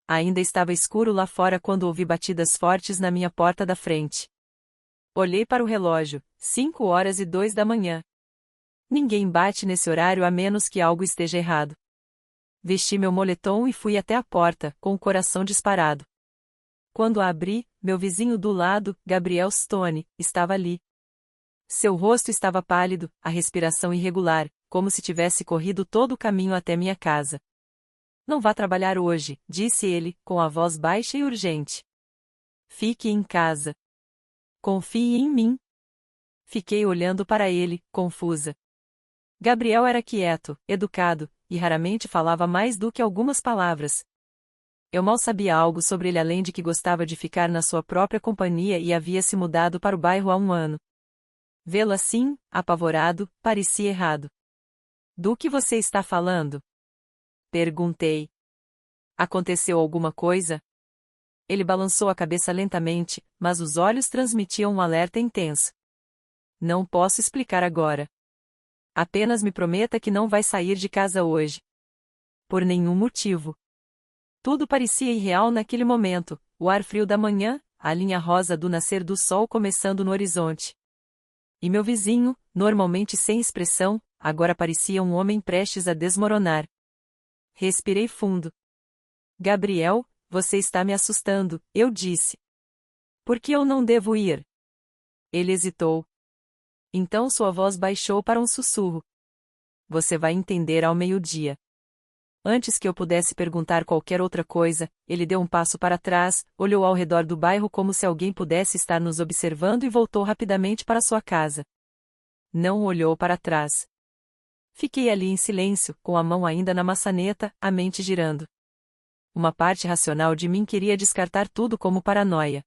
Ainda estava escuro lá fora quando ouvi batidas fortes na minha porta da frente. Olhei para o relógio, 5h02 da manhã. Ninguém bate nesse horário a menos que algo esteja errado. Vesti meu moletom e fui até a porta, com o coração disparado. Quando a abri, meu vizinho do lado, Gabriel Stone, estava ali. Seu rosto estava pálido, a respiração irregular, como se tivesse corrido todo o caminho até minha casa. Não vá trabalhar hoje, disse ele, com a voz baixa e urgente. Fique em casa. Confie em mim. Fiquei olhando para ele, confusa. Gabriel era quieto, educado, e raramente falava mais do que algumas palavras. Eu mal sabia algo sobre ele além de que gostava de ficar na sua própria companhia e havia se mudado para o bairro há um ano. Vê-lo assim, apavorado, parecia errado. Do que você está falando? Perguntei. Aconteceu alguma coisa? Ele balançou a cabeça lentamente, mas os olhos transmitiam um alerta intenso. Não posso explicar agora. Apenas me prometa que não vai sair de casa hoje. Por nenhum motivo. Tudo parecia irreal naquele momento, o ar frio da manhã, a linha rosa do nascer do sol começando no horizonte. E meu vizinho, normalmente sem expressão, agora parecia um homem prestes a desmoronar. Respirei fundo. Gabriel, você está me assustando, eu disse. Por que eu não devo ir? Ele hesitou. Então sua voz baixou para um sussurro. Você vai entender ao meio-dia. Antes que eu pudesse perguntar qualquer outra coisa, ele deu um passo para trás, olhou ao redor do bairro como se alguém pudesse estar nos observando e voltou rapidamente para sua casa. Não olhou para trás. Fiquei ali em silêncio, com a mão ainda na maçaneta, a mente girando. Uma parte racional de mim queria descartar tudo como paranoia.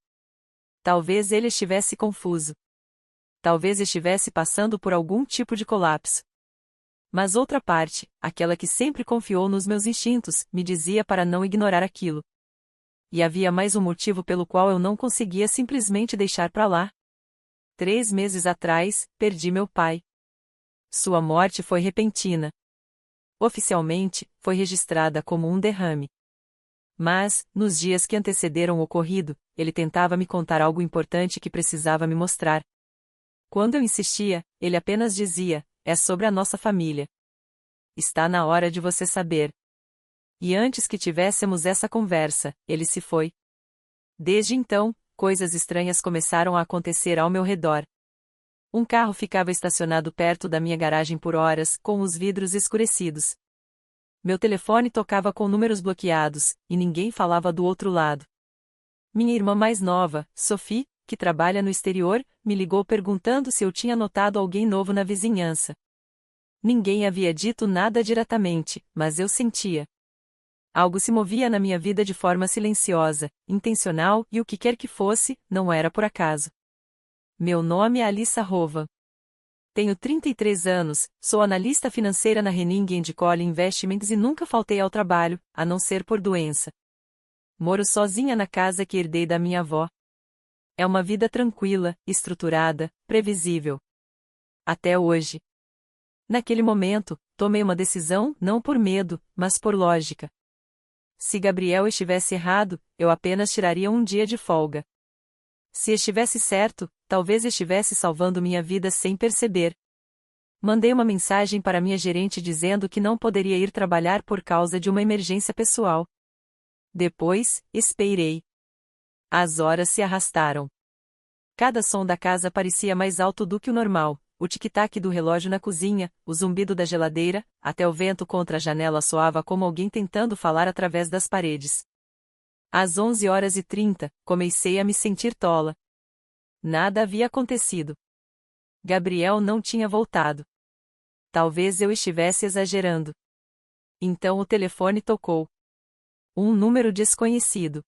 Talvez ele estivesse confuso. Talvez estivesse passando por algum tipo de colapso. Mas outra parte, aquela que sempre confiou nos meus instintos, me dizia para não ignorar aquilo. E havia mais um motivo pelo qual eu não conseguia simplesmente deixar para lá. 3 meses atrás, perdi meu pai. Sua morte foi repentina. Oficialmente, foi registrada como um derrame. Mas, nos dias que antecederam o ocorrido, ele tentava me contar algo importante que precisava me mostrar. Quando eu insistia, ele apenas dizia: é sobre a nossa família. Está na hora de você saber. E antes que tivéssemos essa conversa, ele se foi. Desde então, coisas estranhas começaram a acontecer ao meu redor. Um carro ficava estacionado perto da minha garagem por horas, com os vidros escurecidos. Meu telefone tocava com números bloqueados, e ninguém falava do outro lado. Minha irmã mais nova, Sophie, que trabalha no exterior, me ligou perguntando se eu tinha notado alguém novo na vizinhança. Ninguém havia dito nada diretamente, mas eu sentia. Algo se movia na minha vida de forma silenciosa, intencional e o que quer que fosse, não era por acaso. Meu nome é Alissa Rovan. Tenho 33 anos, sou analista financeira na Henning & Cole Investments e nunca faltei ao trabalho, a não ser por doença. Moro sozinha na casa que herdei da minha avó. É uma vida tranquila, estruturada, previsível. Até hoje. Naquele momento, tomei uma decisão não por medo, mas por lógica. Se Gabriel estivesse errado, eu apenas tiraria um dia de folga. Se estivesse certo, talvez estivesse salvando minha vida sem perceber. Mandei uma mensagem para minha gerente dizendo que não poderia ir trabalhar por causa de uma emergência pessoal. Depois, esperei. As horas se arrastaram. Cada som da casa parecia mais alto do que o normal, o tic-tac do relógio na cozinha, o zumbido da geladeira, até o vento contra a janela soava como alguém tentando falar através das paredes. Às 11h30, comecei a me sentir tola. Nada havia acontecido. Gabriel não tinha voltado. Talvez eu estivesse exagerando. Então o telefone tocou. Um número desconhecido.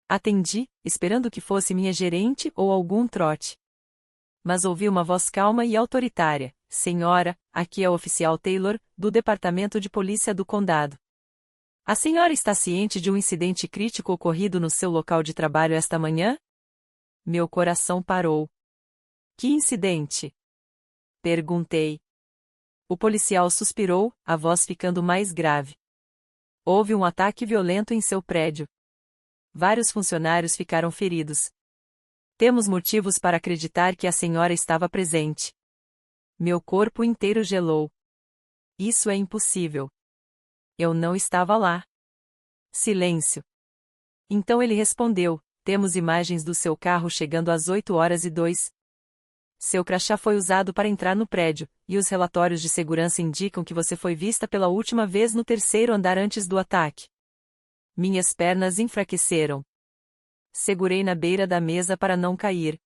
Atendi, esperando que fosse minha gerente ou algum trote. Mas ouvi uma voz calma e autoritária: Senhora, aqui é o oficial Taylor, do Departamento de Polícia do Condado. A senhora está ciente de um incidente crítico ocorrido no seu local de trabalho esta manhã? Meu coração parou. Que incidente? Perguntei. O policial suspirou, a voz ficando mais grave. Houve um ataque violento em seu prédio. Vários funcionários ficaram feridos. Temos motivos para acreditar que a senhora estava presente. Meu corpo inteiro gelou. Isso é impossível. Eu não estava lá. Silêncio. Então ele respondeu: temos imagens do seu carro chegando às 8h02. Seu crachá foi usado para entrar no prédio, e os relatórios de segurança indicam que você foi vista pela última vez no terceiro andar antes do ataque. Minhas pernas enfraqueceram. Segurei na beira da mesa para não cair.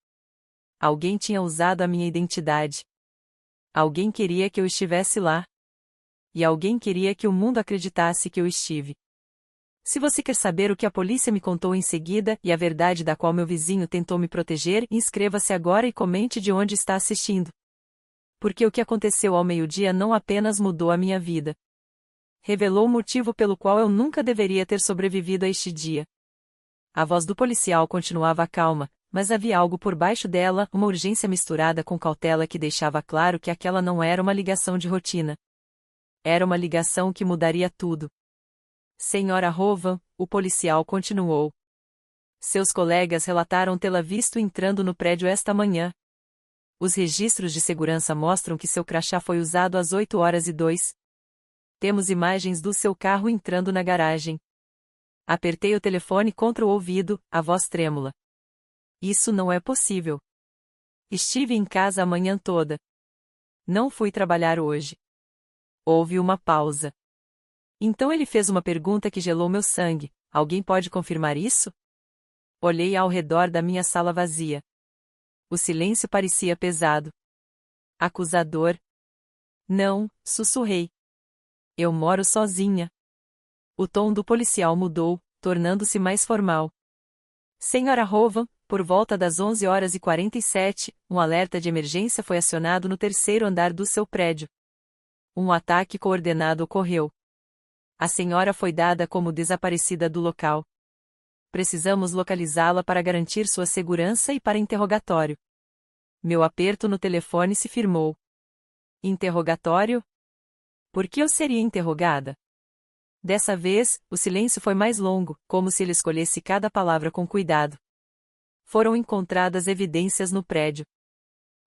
Alguém tinha usado a minha identidade. Alguém queria que eu estivesse lá. E alguém queria que o mundo acreditasse que eu estive. Se você quer saber o que a polícia me contou em seguida e a verdade da qual meu vizinho tentou me proteger, inscreva-se agora e comente de onde está assistindo. Porque o que aconteceu ao meio-dia não apenas mudou a minha vida. Revelou o motivo pelo qual eu nunca deveria ter sobrevivido a este dia. A voz do policial continuava calma, mas havia algo por baixo dela, uma urgência misturada com cautela que deixava claro que aquela não era uma ligação de rotina. Era uma ligação que mudaria tudo. Senhora Hovan, o policial continuou. Seus colegas relataram tê-la visto entrando no prédio esta manhã. Os registros de segurança mostram que seu crachá foi usado às 8h02. Temos imagens do seu carro entrando na garagem. Apertei o telefone contra o ouvido, a voz trêmula. Isso não é possível. Estive em casa a manhã toda. Não fui trabalhar hoje. Houve uma pausa. Então ele fez uma pergunta que gelou meu sangue: alguém pode confirmar isso? Olhei ao redor da minha sala vazia. O silêncio parecia pesado. Acusador. Não, sussurrei. Eu moro sozinha. O tom do policial mudou, tornando-se mais formal. Senhora Hovan, por volta das 11h47, um alerta de emergência foi acionado no terceiro andar do seu prédio. Um ataque coordenado ocorreu. A senhora foi dada como desaparecida do local. Precisamos localizá-la para garantir sua segurança e para interrogatório. Meu aperto no telefone se firmou. Interrogatório? Por que eu seria interrogada? Dessa vez, o silêncio foi mais longo, como se ele escolhesse cada palavra com cuidado. Foram encontradas evidências no prédio.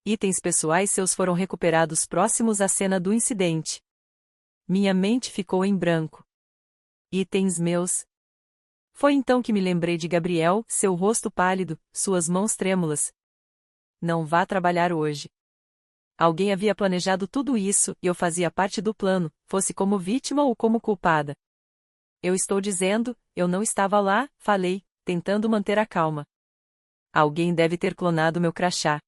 Itens pessoais seus foram recuperados próximos à cena do incidente. Minha mente ficou em branco. Itens meus. Foi então que me lembrei de Gabriel, seu rosto pálido, suas mãos trêmulas. Não vá trabalhar hoje. Alguém havia planejado tudo isso e eu fazia parte do plano, fosse como vítima ou como culpada. Eu estou dizendo, eu não estava lá, falei, tentando manter a calma. Alguém deve ter clonado meu crachá.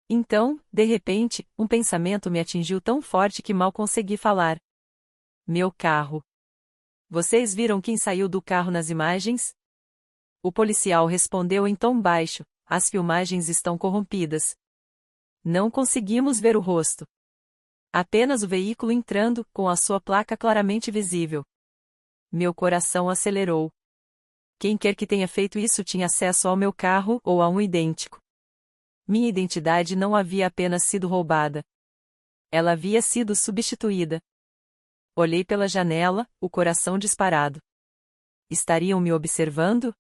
Então, de repente, um pensamento me atingiu tão forte que mal consegui falar. Meu carro. Vocês viram quem saiu do carro nas imagens? O policial respondeu em tom baixo: as filmagens estão corrompidas. Não conseguimos ver o rosto. Apenas o veículo entrando, com a sua placa claramente visível. Meu coração acelerou. Quem quer que tenha feito isso tinha acesso ao meu carro ou a um idêntico. Minha identidade não havia apenas sido roubada. Ela havia sido substituída. Olhei pela janela, o coração disparado. Estariam me observando?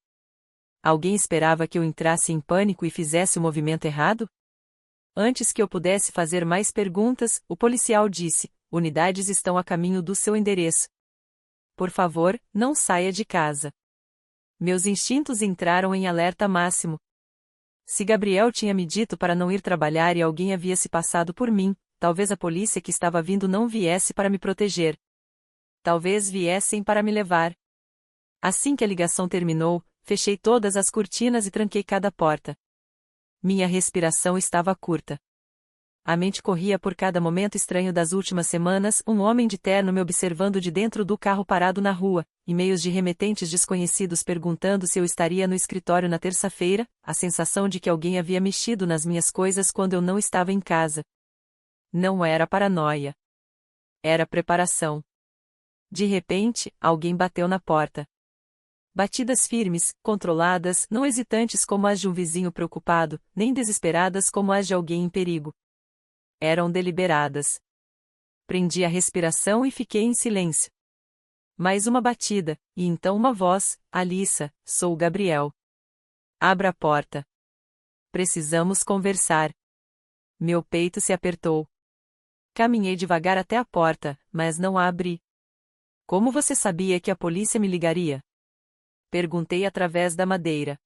Alguém esperava que eu entrasse em pânico e fizesse o movimento errado? Antes que eu pudesse fazer mais perguntas, o policial disse: unidades estão a caminho do seu endereço. Por favor, não saia de casa. Meus instintos entraram em alerta máximo. Se Gabriel tinha me dito para não ir trabalhar e alguém havia se passado por mim, talvez a polícia que estava vindo não viesse para me proteger. Talvez viessem para me levar. Assim que a ligação terminou, fechei todas as cortinas e tranquei cada porta. Minha respiração estava curta. A mente corria por cada momento estranho das últimas semanas, um homem de terno me observando de dentro do carro parado na rua, e-mails de remetentes desconhecidos perguntando se eu estaria no escritório na terça-feira, a sensação de que alguém havia mexido nas minhas coisas quando eu não estava em casa. Não era paranoia. Era preparação. De repente, alguém bateu na porta. Batidas firmes, controladas, não hesitantes como as de um vizinho preocupado, nem desesperadas como as de alguém em perigo. Eram deliberadas. Prendi a respiração e fiquei em silêncio. Mais uma batida, e então uma voz: Alissa, sou o Gabriel. Abra a porta. Precisamos conversar. Meu peito se apertou. Caminhei devagar até a porta, mas não a abri. Como você sabia que a polícia me ligaria? Perguntei através da madeira.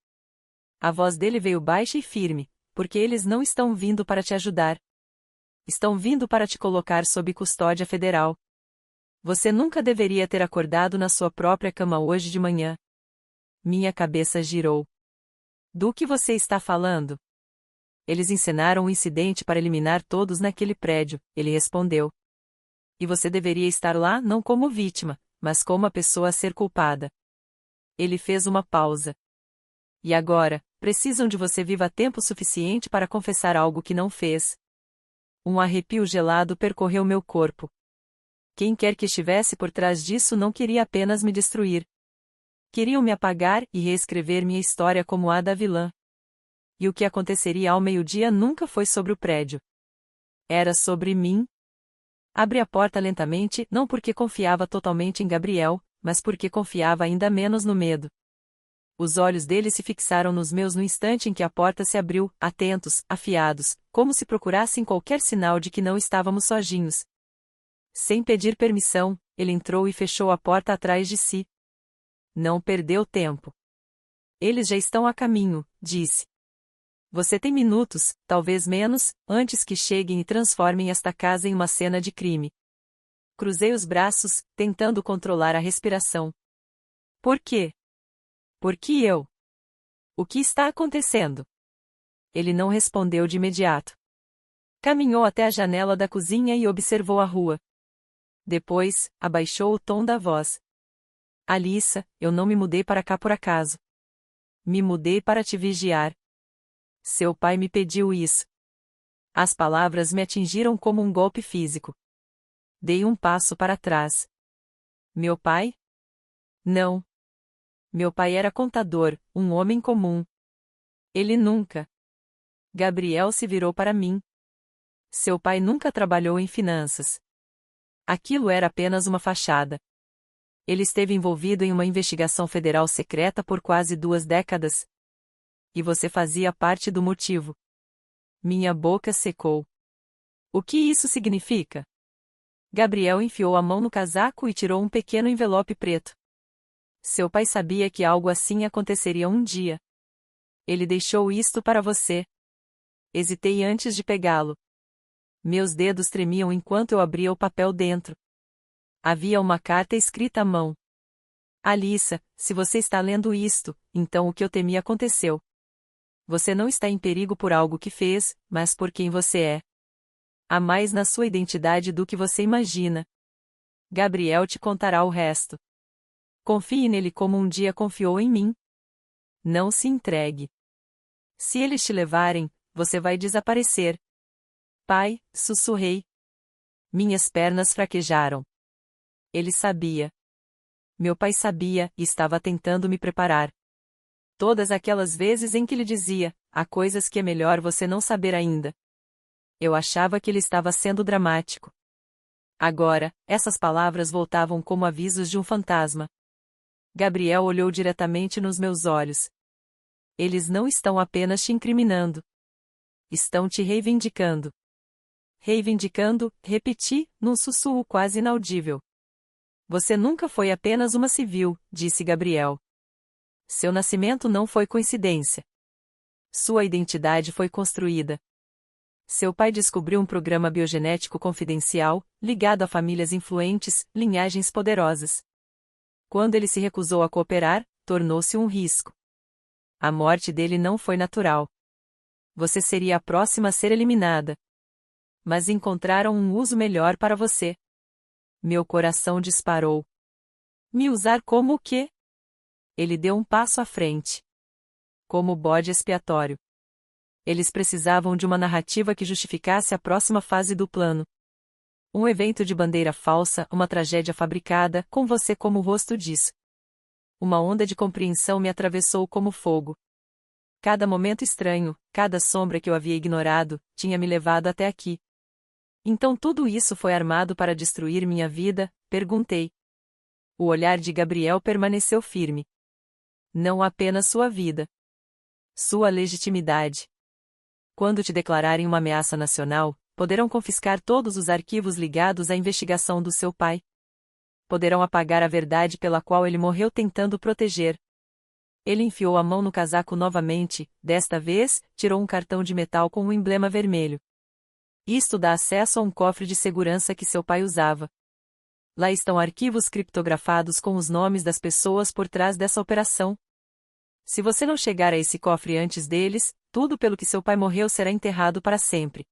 A voz dele veio baixa e firme, porque eles não estão vindo para te ajudar. Estão vindo para te colocar sob custódia federal. Você nunca deveria ter acordado na sua própria cama hoje de manhã. Minha cabeça girou. Do que você está falando? Eles encenaram um incidente para eliminar todos naquele prédio, ele respondeu. E você deveria estar lá não como vítima, mas como a pessoa a ser culpada. Ele fez uma pausa. E agora, precisam de você viva tempo suficiente para confessar algo que não fez. Um arrepio gelado percorreu meu corpo. Quem quer que estivesse por trás disso não queria apenas me destruir. Queriam me apagar e reescrever minha história como a da vilã. E o que aconteceria ao meio-dia nunca foi sobre o prédio. Era sobre mim. Abri a porta lentamente, não porque confiava totalmente em Gabriel, mas porque confiava ainda menos no medo. Os olhos dele se fixaram nos meus no instante em que a porta se abriu, atentos, afiados, como se procurassem qualquer sinal de que não estávamos sozinhos. Sem pedir permissão, ele entrou e fechou a porta atrás de si. Não perdeu tempo. Eles já estão a caminho, disse. Você tem minutos, talvez menos, antes que cheguem e transformem esta casa em uma cena de crime. Cruzei os braços, tentando controlar a respiração. Por quê? Por que eu? O que está acontecendo? Ele não respondeu de imediato. Caminhou até a janela da cozinha e observou a rua. Depois, abaixou o tom da voz. Alissa, eu não me mudei para cá por acaso. Me mudei para te vigiar. Seu pai me pediu isso. As palavras me atingiram como um golpe físico. Dei um passo para trás. Meu pai? Não. Meu pai era contador, um homem comum. Ele nunca. Gabriel se virou para mim. Seu pai nunca trabalhou em finanças. Aquilo era apenas uma fachada. Ele esteve envolvido em uma investigação federal secreta por quase 2 décadas. E você fazia parte do motivo. Minha boca secou. O que isso significa? Gabriel enfiou a mão no casaco e tirou um pequeno envelope preto. Seu pai sabia que algo assim aconteceria um dia. Ele deixou isto para você. Hesitei antes de pegá-lo. Meus dedos tremiam enquanto eu abria o papel dentro. Havia uma carta escrita à mão. Alissa, se você está lendo isto, então o que eu temia aconteceu. Você não está em perigo por algo que fez, mas por quem você é. Há mais na sua identidade do que você imagina. Gabriel te contará o resto. Confie nele como um dia confiou em mim. Não se entregue. Se eles te levarem, você vai desaparecer. Pai, sussurrei. Minhas pernas fraquejaram. Ele sabia. Meu pai sabia e estava tentando me preparar. Todas aquelas vezes em que lhe dizia, há coisas que é melhor você não saber ainda. Eu achava que ele estava sendo dramático. Agora, essas palavras voltavam como avisos de um fantasma. Gabriel olhou diretamente nos meus olhos. Eles não estão apenas te incriminando. Estão te reivindicando. Reivindicando, repeti, num sussurro quase inaudível. Você nunca foi apenas uma civil, disse Gabriel. Seu nascimento não foi coincidência. Sua identidade foi construída. Seu pai descobriu um programa biogenético confidencial, ligado a famílias influentes, linhagens poderosas. Quando ele se recusou a cooperar, tornou-se um risco. A morte dele não foi natural. Você seria a próxima a ser eliminada. Mas encontraram um uso melhor para você. Meu coração disparou. Me usar como o quê? Ele deu um passo à frente. Como bode expiatório. Eles precisavam de uma narrativa que justificasse a próxima fase do plano. Um evento de bandeira falsa, uma tragédia fabricada, com você como o rosto disso. Uma onda de compreensão me atravessou como fogo. Cada momento estranho, cada sombra que eu havia ignorado, tinha me levado até aqui. Então tudo isso foi armado para destruir minha vida? Perguntei. O olhar de Gabriel permaneceu firme. Não apenas sua vida. Sua legitimidade. Quando te declararem uma ameaça nacional, poderão confiscar todos os arquivos ligados à investigação do seu pai. Poderão apagar a verdade pela qual ele morreu tentando proteger. Ele enfiou a mão no casaco novamente, desta vez, tirou um cartão de metal com um emblema vermelho. Isto dá acesso a um cofre de segurança que seu pai usava. Lá estão arquivos criptografados com os nomes das pessoas por trás dessa operação. Se você não chegar a esse cofre antes deles, tudo pelo que seu pai morreu será enterrado para sempre.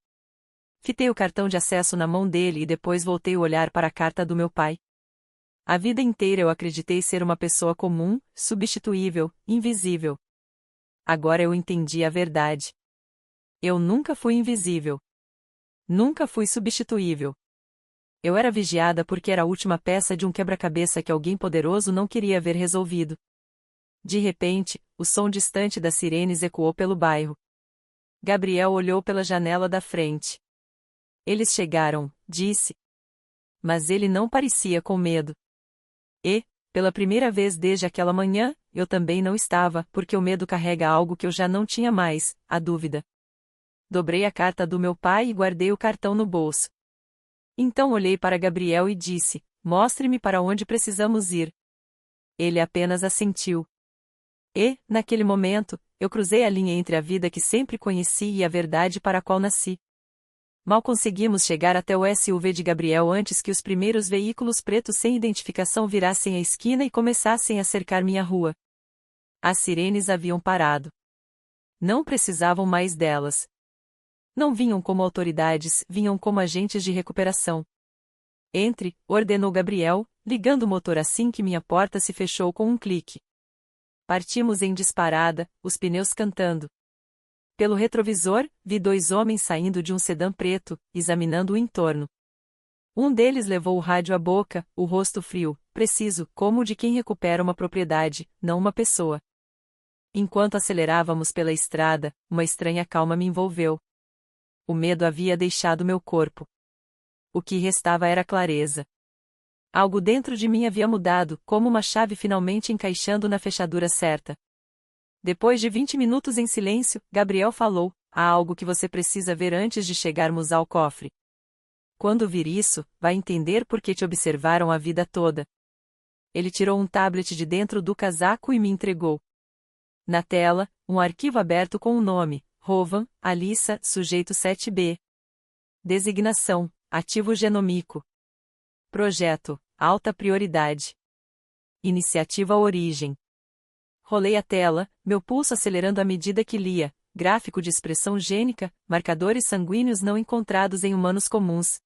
Fitei o cartão de acesso na mão dele e depois voltei o olhar para a carta do meu pai. A vida inteira eu acreditei ser uma pessoa comum, substituível, invisível. Agora eu entendi a verdade. Eu nunca fui invisível. Nunca fui substituível. Eu era vigiada porque era a última peça de um quebra-cabeça que alguém poderoso não queria ver resolvido. De repente, o som distante das sirenes ecoou pelo bairro. Gabriel olhou pela janela da frente. Eles chegaram, disse. Mas ele não parecia com medo. E, pela primeira vez desde aquela manhã, eu também não estava, porque o medo carrega algo que eu já não tinha mais, a dúvida. Dobrei a carta do meu pai e guardei o cartão no bolso. Então olhei para Gabriel e disse: mostre-me para onde precisamos ir. Ele apenas assentiu. E, naquele momento, eu cruzei a linha entre a vida que sempre conheci e a verdade para a qual nasci. Mal conseguimos chegar até o SUV de Gabriel antes que os primeiros veículos pretos sem identificação virassem a esquina e começassem a cercar minha rua. As sirenes haviam parado. Não precisavam mais delas. Não vinham como autoridades, vinham como agentes de recuperação. Entre, ordenou Gabriel, ligando o motor assim que minha porta se fechou com um clique. Partimos em disparada, os pneus cantando. Pelo retrovisor, vi dois homens saindo de um sedã preto, examinando o entorno. Um deles levou o rádio à boca, o rosto frio, preciso, como o de quem recupera uma propriedade, não uma pessoa. Enquanto acelerávamos pela estrada, uma estranha calma me envolveu. O medo havia deixado meu corpo. O que restava era clareza. Algo dentro de mim havia mudado, como uma chave finalmente encaixando na fechadura certa. Depois de 20 minutos em silêncio, Gabriel falou: há algo que você precisa ver antes de chegarmos ao cofre. Quando vir isso, vai entender por que te observaram a vida toda. Ele tirou um tablet de dentro do casaco e me entregou. Na tela, um arquivo aberto com o nome: Rovan, Alissa, sujeito 7B. Designação: ativo genômico. Projeto: alta prioridade. Iniciativa Origem. Rolei a tela, meu pulso acelerando à medida que lia: gráfico de expressão gênica, marcadores sanguíneos não encontrados em humanos comuns.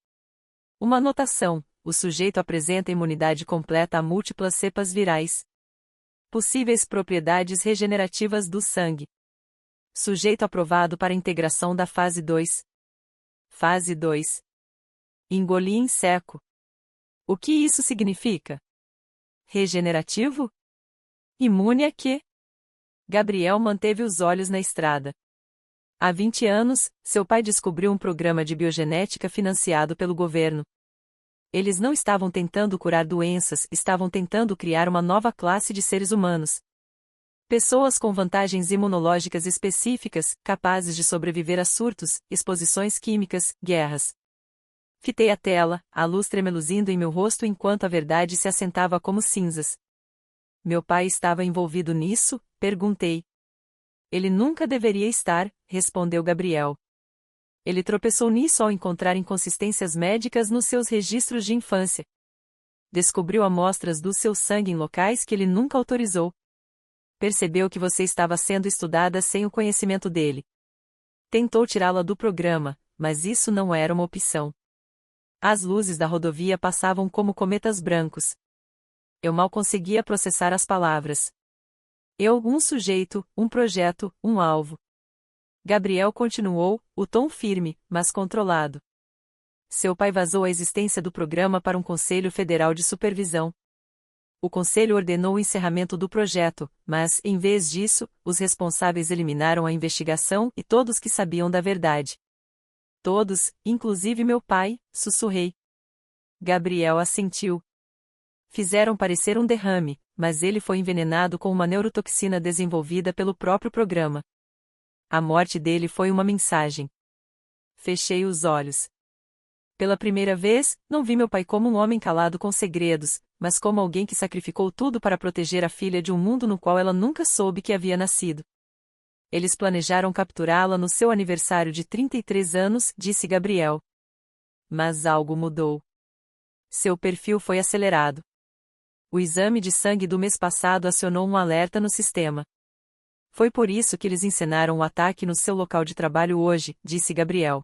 Uma anotação: o sujeito apresenta imunidade completa a múltiplas cepas virais. Possíveis propriedades regenerativas do sangue. Sujeito aprovado para integração da fase 2. Fase 2. Engoli em seco. O que isso significa? Regenerativo? Imune a quê? Gabriel manteve os olhos na estrada. Há 20 anos, seu pai descobriu um programa de biogenética financiado pelo governo. Eles não estavam tentando curar doenças, estavam tentando criar uma nova classe de seres humanos. Pessoas com vantagens imunológicas específicas, capazes de sobreviver a surtos, exposições químicas, guerras. Fitei a tela, a luz tremeluzindo em meu rosto enquanto a verdade se assentava como cinzas. Meu pai estava envolvido nisso? Perguntei. Ele nunca deveria estar, respondeu Gabriel. Ele tropeçou nisso ao encontrar inconsistências médicas nos seus registros de infância. Descobriu amostras do seu sangue em locais que ele nunca autorizou. Percebeu que você estava sendo estudada sem o conhecimento dele. Tentou tirá-la do programa, mas isso não era uma opção. As luzes da rodovia passavam como cometas brancos. Eu mal conseguia processar as palavras. Um sujeito, um projeto, um alvo. Gabriel continuou, o tom firme, mas controlado. Seu pai vazou a existência do programa para um Conselho Federal de Supervisão. O Conselho ordenou o encerramento do projeto, mas, em vez disso, os responsáveis eliminaram a investigação e todos que sabiam da verdade. Todos, inclusive meu pai, sussurrei. Gabriel assentiu. fizeram parecer um derrame, mas ele foi envenenado com uma neurotoxina desenvolvida pelo próprio programa. A morte dele foi uma mensagem. Fechei os olhos. Pela primeira vez, não vi meu pai como um homem calado com segredos, mas como alguém que sacrificou tudo para proteger a filha de um mundo no qual ela nunca soube que havia nascido. Eles planejaram capturá-la no seu aniversário de 33 anos, disse Gabriel. Mas algo mudou. Seu perfil foi acelerado. O exame de sangue do mês passado acionou um alerta no sistema. Foi por isso que eles encenaram o ataque no seu local de trabalho hoje, disse Gabriel.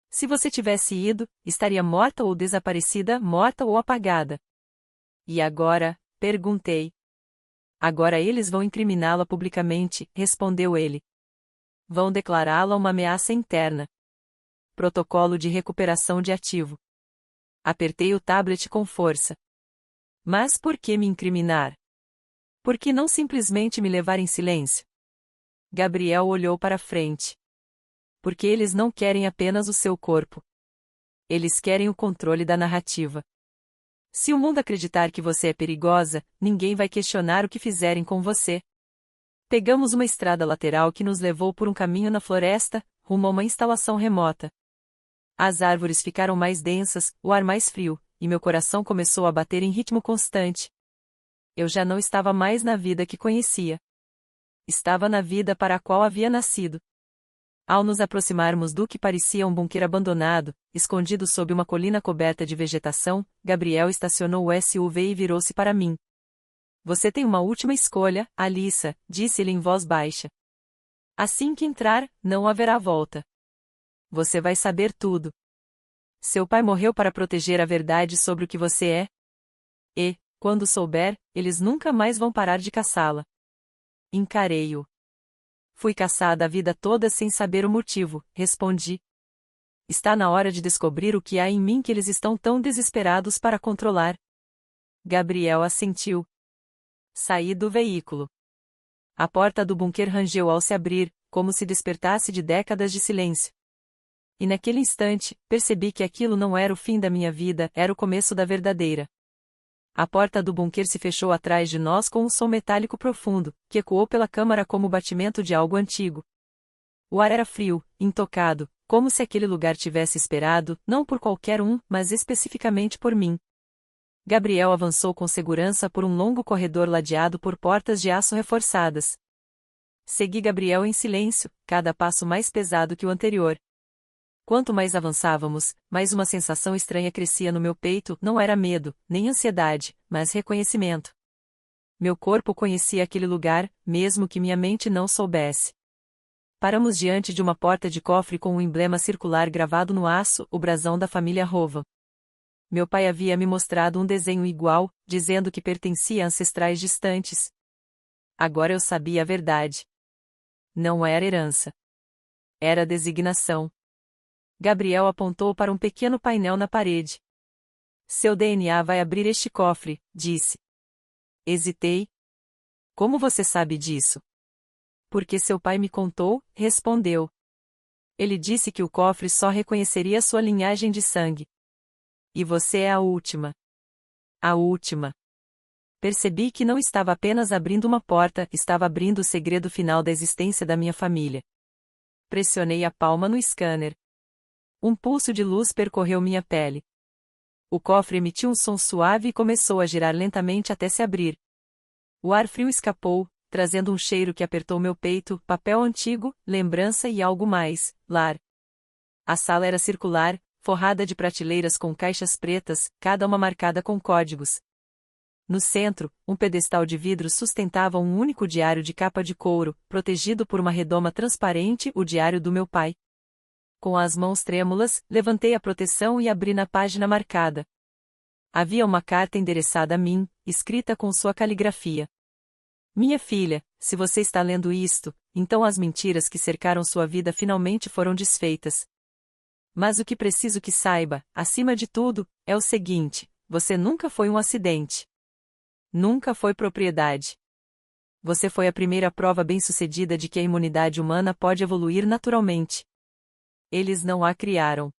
Se você tivesse ido, estaria morta ou desaparecida, morta ou apagada. E agora? Perguntei. Agora eles vão incriminá-la publicamente, respondeu ele. Vão declará-la uma ameaça interna. Protocolo de recuperação de ativo. Apertei o tablet com força. Mas por que me incriminar? Por que não simplesmente me levar em silêncio? Gabriel olhou para frente. Porque eles não querem apenas o seu corpo. Eles querem o controle da narrativa. Se o mundo acreditar que você é perigosa, ninguém vai questionar o que fizerem com você. Pegamos uma estrada lateral que nos levou por um caminho na floresta, rumo a uma instalação remota. As árvores ficaram mais densas, o ar mais frio, e meu coração começou a bater em ritmo constante. Eu já não estava mais na vida que conhecia. Estava na vida para a qual havia nascido. Ao nos aproximarmos do que parecia um bunker abandonado, escondido sob uma colina coberta de vegetação, Gabriel estacionou o SUV e virou-se para mim. Você tem uma última escolha, Alyssa, disse ele em voz baixa. Assim que entrar, não haverá volta. Você vai saber tudo. Seu pai morreu para proteger a verdade sobre o que você é. E, quando souber, eles nunca mais vão parar de caçá-la. Encarei-o. Fui caçada a vida toda sem saber o motivo, respondi. Está na hora de descobrir o que há em mim que eles estão tão desesperados para controlar. Gabriel assentiu. Saí do veículo. A porta do bunker rangeu ao se abrir, como se despertasse de décadas de silêncio. E naquele instante, percebi que aquilo não era o fim da minha vida, era o começo da verdadeira. A porta do bunker se fechou atrás de nós com um som metálico profundo, que ecoou pela câmara como o batimento de algo antigo. O ar era frio, intocado, como se aquele lugar tivesse esperado, não por qualquer um, mas especificamente por mim. Gabriel avançou com segurança por um longo corredor ladeado por portas de aço reforçadas. Segui Gabriel em silêncio, cada passo mais pesado que o anterior. Quanto mais avançávamos, mais uma sensação estranha crescia no meu peito, não era medo, nem ansiedade, mas reconhecimento. Meu corpo conhecia aquele lugar, mesmo que minha mente não soubesse. Paramos diante de uma porta de cofre com um emblema circular gravado no aço, o brasão da família Rovan. Meu pai havia me mostrado um desenho igual, dizendo que pertencia a ancestrais distantes. Agora eu sabia a verdade. Não era herança. Era designação. Gabriel apontou para um pequeno painel na parede. Seu DNA vai abrir este cofre, disse. Hesitei. Como você sabe disso? Porque seu pai me contou, respondeu. Ele disse que o cofre só reconheceria sua linhagem de sangue. E você é a última. A última. Percebi que não estava apenas abrindo uma porta, estava abrindo o segredo final da existência da minha família. Pressionei a palma no scanner. Um pulso de luz percorreu minha pele. O cofre emitiu um som suave e começou a girar lentamente até se abrir. O ar frio escapou, trazendo um cheiro que apertou meu peito, papel antigo, lembrança e algo mais, lar. A sala era circular, forrada de prateleiras com caixas pretas, cada uma marcada com códigos. No centro, um pedestal de vidro sustentava um único diário de capa de couro, protegido por uma redoma transparente, o diário do meu pai. Com as mãos trêmulas, levantei a proteção e abri na página marcada. Havia uma carta endereçada a mim, escrita com sua caligrafia. Minha filha, se você está lendo isto, então as mentiras que cercaram sua vida finalmente foram desfeitas. Mas o que preciso que saiba, acima de tudo, é o seguinte: você nunca foi um acidente. Nunca foi propriedade. Você foi a primeira prova bem-sucedida de que a imunidade humana pode evoluir naturalmente. Eles não a criaram.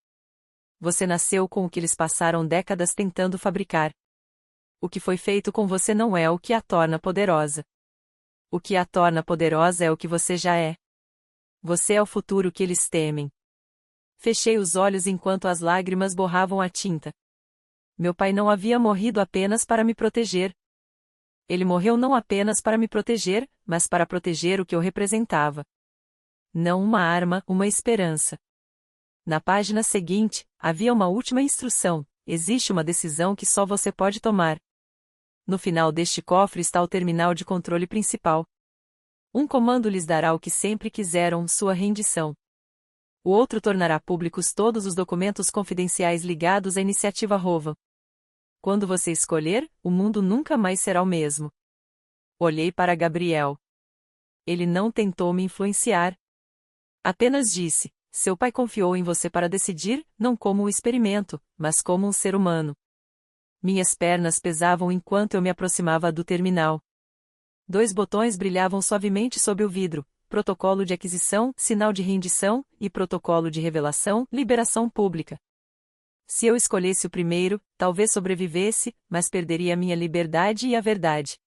Você nasceu com o que eles passaram décadas tentando fabricar. O que foi feito com você não é o que a torna poderosa. O que a torna poderosa é o que você já é. Você é o futuro que eles temem. Fechei os olhos enquanto as lágrimas borravam a tinta. Meu pai não havia morrido apenas para me proteger. Ele morreu não apenas para me proteger, mas para proteger o que eu representava. Não uma arma, uma esperança. Na página seguinte, havia uma última instrução: existe uma decisão que só você pode tomar. No final deste cofre está o terminal de controle principal. Um comando lhes dará o que sempre quiseram, sua rendição. O outro tornará públicos todos os documentos confidenciais ligados à iniciativa Rovan. Quando você escolher, o mundo nunca mais será o mesmo. Olhei para Gabriel. Ele não tentou me influenciar. Apenas disse: seu pai confiou em você para decidir, não como um experimento, mas como um ser humano. Minhas pernas pesavam enquanto eu me aproximava do terminal. 2 botões brilhavam suavemente sob o vidro: protocolo de aquisição, sinal de rendição, e protocolo de revelação, liberação pública. Se eu escolhesse o primeiro, talvez sobrevivesse, mas perderia minha liberdade e a verdade.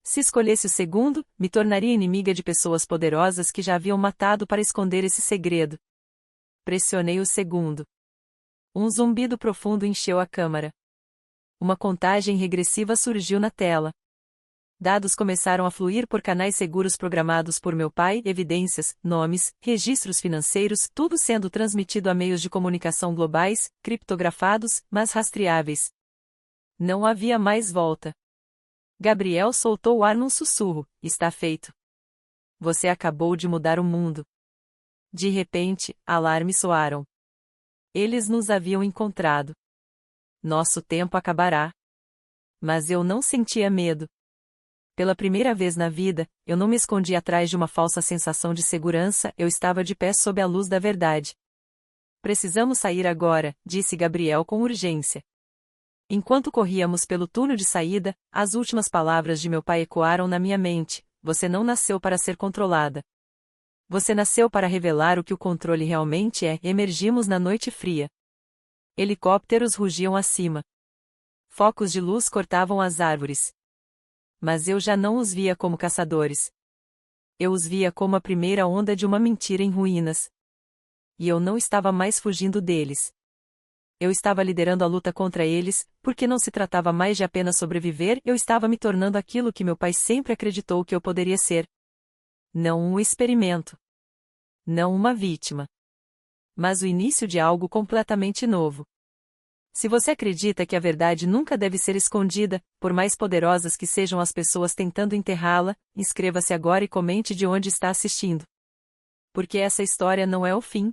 Se escolhesse o segundo, me tornaria inimiga de pessoas poderosas que já haviam matado para esconder esse segredo. Pressionei o segundo. Um zumbido profundo encheu a câmara. Uma contagem regressiva surgiu na tela. Dados começaram a fluir por canais seguros programados por meu pai, evidências, nomes, registros financeiros, tudo sendo transmitido a meios de comunicação globais, criptografados, mas rastreáveis. Não havia mais volta. Gabriel soltou o ar num sussurro: está feito. Você acabou de mudar o mundo. De repente, alarmes soaram. Eles nos haviam encontrado. Nosso tempo acabará. Mas eu não sentia medo. Pela primeira vez na vida, eu não me escondi atrás de uma falsa sensação de segurança, eu estava de pé sob a luz da verdade. Precisamos sair agora, disse Gabriel com urgência. Enquanto corríamos pelo túnel de saída, as últimas palavras de meu pai ecoaram na minha mente: você não nasceu para ser controlada. Você nasceu para revelar o que o controle realmente é. Emergimos na noite fria. Helicópteros rugiam acima. Focos de luz cortavam as árvores. Mas eu já não os via como caçadores. Eu os via como a primeira onda de uma mentira em ruínas. E eu não estava mais fugindo deles. Eu estava liderando a luta contra eles, porque não se tratava mais de apenas sobreviver, eu estava me tornando aquilo que meu pai sempre acreditou que eu poderia ser. Não um experimento. Não uma vítima. Mas o início de algo completamente novo. Se você acredita que a verdade nunca deve ser escondida, por mais poderosas que sejam as pessoas tentando enterrá-la, inscreva-se agora e comente de onde está assistindo. Porque essa história não é o fim.